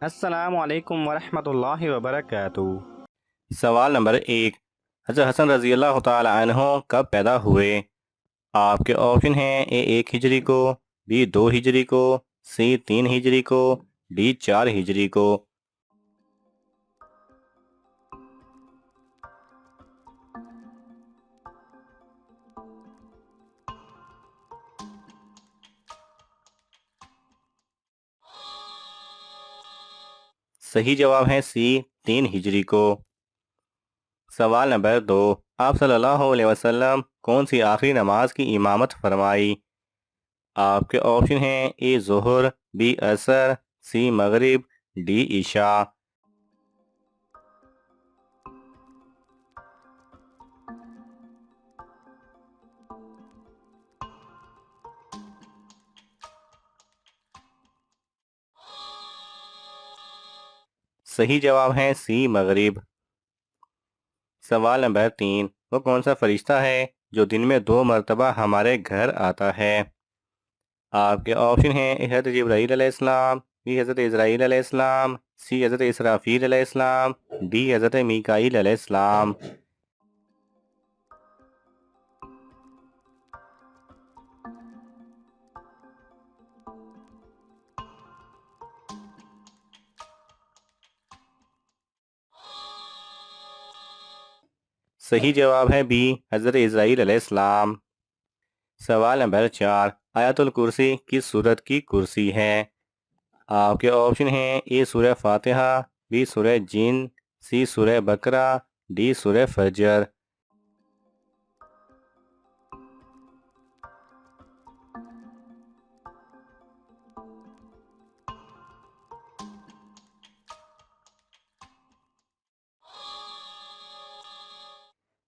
السلام علیکم ورحمۃ اللہ وبرکاتہ۔ سوال نمبر 1، حضرت حسن رضی اللہ تعالی عنہ کب پیدا ہوئے؟ آپ کے آپشن ہیں: اے 1 ہجری کو، بی 2 ہجری کو، سی 3 ہجری کو، ڈی 4 ہجری کو۔ صحیح جواب ہے سی 3 ہجری کو۔ سوال نمبر 2، آپ صلی اللہ علیہ وسلم کون سی آخری نماز کی امامت فرمائی؟ آپ کے آپشن ہیں: اے ظہر، بی عصر، سی مغرب، ڈی عشاء۔ صحیح جواب ہے سی مغرب۔ سوال نمبر 3، وہ کون سا فرشتہ ہے جو دن میں 2 مرتبہ ہمارے گھر آتا ہے؟ آپ کے آپشن ہیں: حضرت جبرائیل علیہ السلام، بی حضرت اسرائیل علیہ السلام، سی حضرت اسرافیل علیہ السلام، ڈی حضرت میکائیل علیہ السلام۔ صحیح جواب ہے بی حضرت اسرائیل علیہ السلام۔ سوال نمبر 4، آیت الکرسی کس سورت کی کرسی ہے؟ آپ کے آپشن ہیں: اے سورہ فاتحہ، بی سورہ جن، سی سورہ بقرہ، ڈی سورہ فجر۔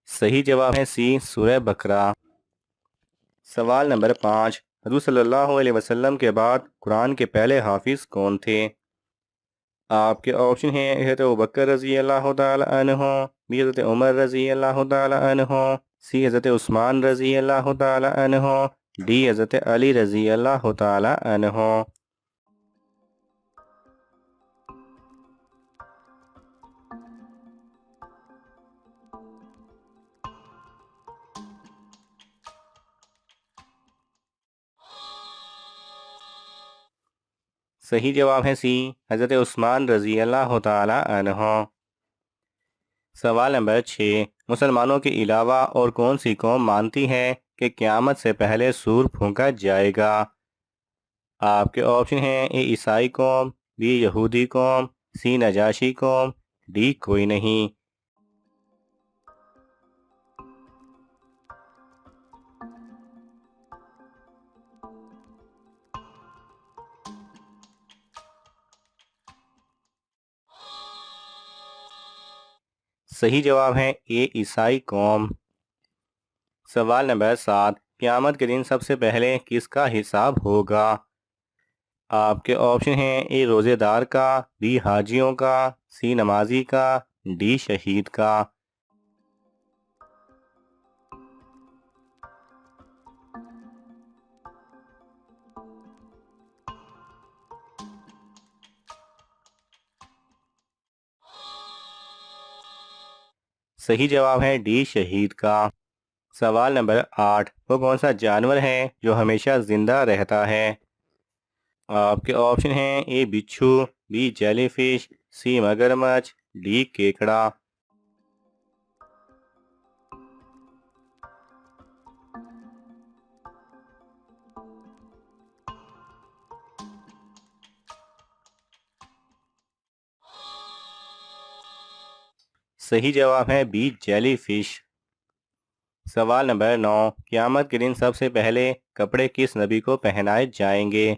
صحیح جواب ہے سی سورہ بقرہ۔ سوال نمبر 5، حضور صلی اللہ علیہ وسلم کے بعد قرآن کے پہلے حافظ کون تھے؟ آپ کے آپشن ہیں: حضرت ابوبکر رضی اللہ تعالی عنہ، بی حضرت عمر رضی اللہ تعالی عنہ، سی حضرت عثمان رضی اللہ تعالی عنہ، ڈی حضرت علی رضی اللہ تعالی عنہ۔ صحیح جواب ہے سی حضرت عثمان رضی اللہ تعالی عنہ۔ سوال نمبر 6، مسلمانوں کے علاوہ اور کون سی قوم مانتی ہے کہ قیامت سے پہلے سور پھونکا جائے گا؟ آپ کے آپشن ہیں: اے عیسائی قوم، بی یہودی قوم، سی نجاشی قوم، ڈی کوئی نہیں۔ صحیح جواب ہے اے عیسائی قوم۔ سوال نمبر 7، قیامت کے دن سب سے پہلے کس کا حساب ہوگا؟ آپ کے آپشن ہیں: اے روزے دار کا، بی حاجیوں کا، سی نمازی کا، ڈی شہید کا۔ صحیح جواب ہے ڈی شہید کا۔ سوال نمبر 8، وہ کون سا جانور ہے جو ہمیشہ زندہ رہتا ہے؟ آپ کے آپشن ہیں: اے بچھو، بی جیلی فش، سی مگرمچھ، ڈی کیکڑا۔ صحیح جواب ہے بی جیلی فش۔ سوال نمبر 9، قیامت کے دن سب سے پہلے کپڑے کس نبی کو پہنائے جائیں گے؟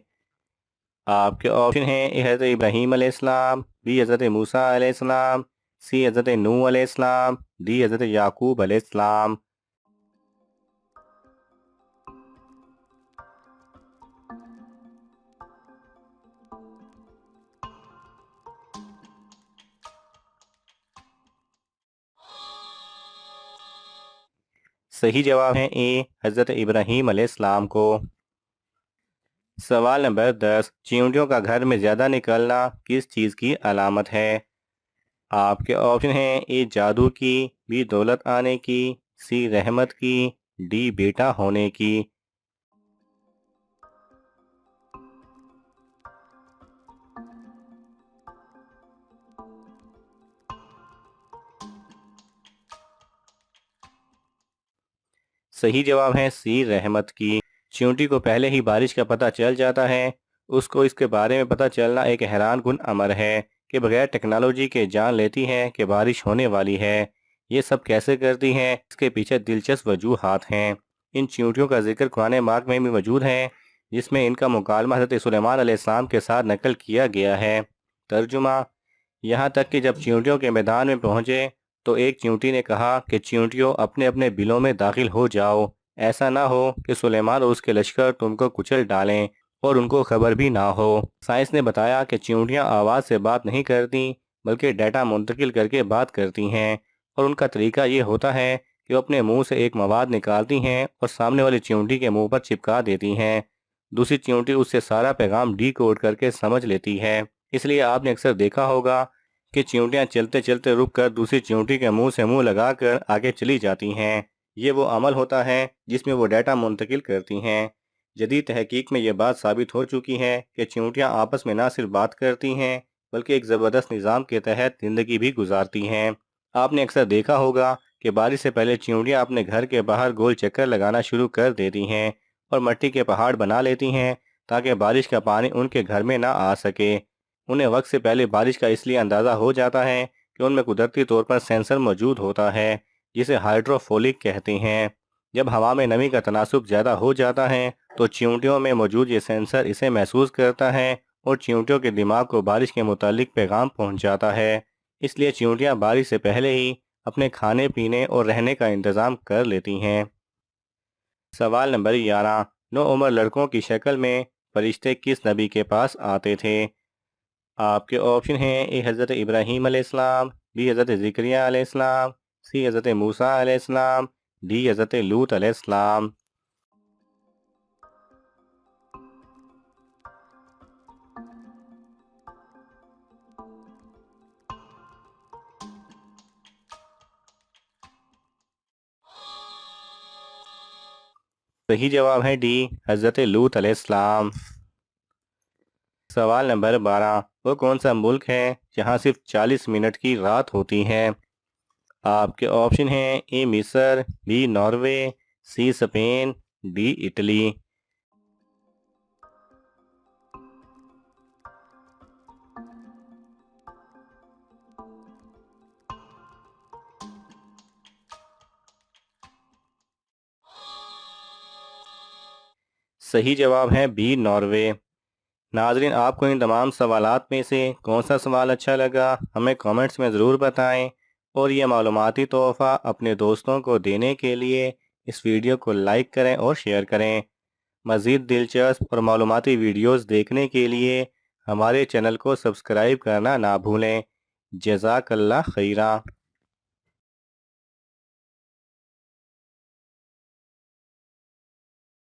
آپ کے آپشن ہیں: اے حضرت ابراہیم علیہ السلام، بی حضرت موسیٰ علیہ السلام، سی حضرت نوح علیہ السلام، ڈی حضرت یعقوب علیہ السلام۔ صحیح جواب ہے اے حضرت ابراہیم علیہ السلام کو۔ سوال نمبر 10 چیونٹیوں کا گھر میں زیادہ نکلنا کس چیز کی علامت ہے؟ آپ کے آپشن ہیں: اے جادو کی، بی دولت آنے کی، سی رحمت کی، ڈی بیٹا ہونے کی۔ صحیح جواب ہے سی رحمت کی۔ چیونٹی کو پہلے ہی بارش کا پتہ چل جاتا ہے۔ اس کو اس کے بارے میں پتہ چلنا ایک حیران کن امر ہے کہ بغیر ٹیکنالوجی کے جان لیتی ہے کہ بارش ہونے والی ہے۔ یہ سب کیسے کرتی ہیں؟ اس کے پیچھے دلچسپ وجوہات ہیں۔ ان چیونٹیوں کا ذکر قرآن پاک میں بھی موجود ہے، جس میں ان کا مکالمہ حضرت سلیمان علیہ السلام کے ساتھ نقل کیا گیا ہے۔ ترجمہ: یہاں تک کہ جب چیونٹیوں کے میدان میں پہنچے تو ایک چیونٹی نے کہا کہ چیونٹیوں اپنے اپنے بلوں میں داخل ہو جاؤ، ایسا نہ ہو کہ سلیمان اور اس کے لشکر تم کو کچل ڈالیں اور ان کو خبر بھی نہ ہو۔ سائنس نے بتایا کہ چیونٹیاں آواز سے بات نہیں کرتی بلکہ ڈیٹا منتقل کر کے بات کرتی ہیں، اور ان کا طریقہ یہ ہوتا ہے کہ وہ اپنے منہ سے ایک مواد نکالتی ہیں اور سامنے والی چیونٹی کے منہ پر چپکا دیتی ہیں۔ دوسری چیونٹی اس سے سارا پیغام ڈی کوڈ کر کے سمجھ لیتی ہے۔ اس لیے آپ نے اکثر دیکھا ہوگا کہ چیونٹیاں چلتے چلتے رک کر دوسری چیونٹی کے منہ سے منہ لگا کر آگے چلی جاتی ہیں۔ یہ وہ عمل ہوتا ہے جس میں وہ ڈیٹا منتقل کرتی ہیں۔ جدید تحقیق میں یہ بات ثابت ہو چکی ہے کہ چیونٹیاں آپس میں نہ صرف بات کرتی ہیں بلکہ ایک زبردست نظام کے تحت زندگی بھی گزارتی ہیں۔ آپ نے اکثر دیکھا ہوگا کہ بارش سے پہلے چیونٹیاں اپنے گھر کے باہر گول چکر لگانا شروع کر دیتی ہیں اور مٹی کے پہاڑ بنا لیتی ہیں تاکہ بارش کا پانی ان کے گھر میں نہ آ سکے۔ انہیں وقت سے پہلے بارش کا اس لیے اندازہ ہو جاتا ہے کہ ان میں قدرتی طور پر سینسر موجود ہوتا ہے جسے ہائیڈروفولک کہتے ہیں۔ جب ہوا میں نمی کا تناسب زیادہ ہو جاتا ہے تو چیونٹیوں میں موجود یہ سینسر اسے محسوس کرتا ہے اور چیونٹیوں کے دماغ کو بارش کے متعلق پیغام پہنچاتا ہے۔ اس لیے چیونٹیاں بارش سے پہلے ہی اپنے کھانے پینے اور رہنے کا انتظام کر لیتی ہیں۔ سوال نمبر 11 نو عمر لڑکوں کی شکل میں فرشتے کس نبی کے پاس آتے تھے؟ آپ کے آپشن ہیں: اے حضرت ابراہیم علیہ السلام، بی حضرت زکریا علیہ السلام، سی حضرت موسیٰ علیہ السلام، ڈی حضرت لوط علیہ السلام۔ صحیح جواب ہے ڈی حضرت لوط علیہ السلام۔ سوال نمبر 12 وہ کون سا ملک ہے جہاں صرف 40 منٹ کی رات ہوتی ہے؟ آپ کے آپشن ہیں: اے مصر، B Norway, C Spain, D Italy. صحیح جواب ہے بی ناروے۔ ناظرین، آپ کو ان تمام سوالات میں سے کون سا سوال اچھا لگا ہمیں کامنٹس میں ضرور بتائیں، اور یہ معلوماتی تحفہ اپنے دوستوں کو دینے کے لیے اس ویڈیو کو لائک کریں اور شیئر کریں۔ مزید دلچسپ اور معلوماتی ویڈیوز دیکھنے کے لیے ہمارے چینل کو سبسکرائب کرنا نہ بھولیں۔ جزاک اللہ خیرہ۔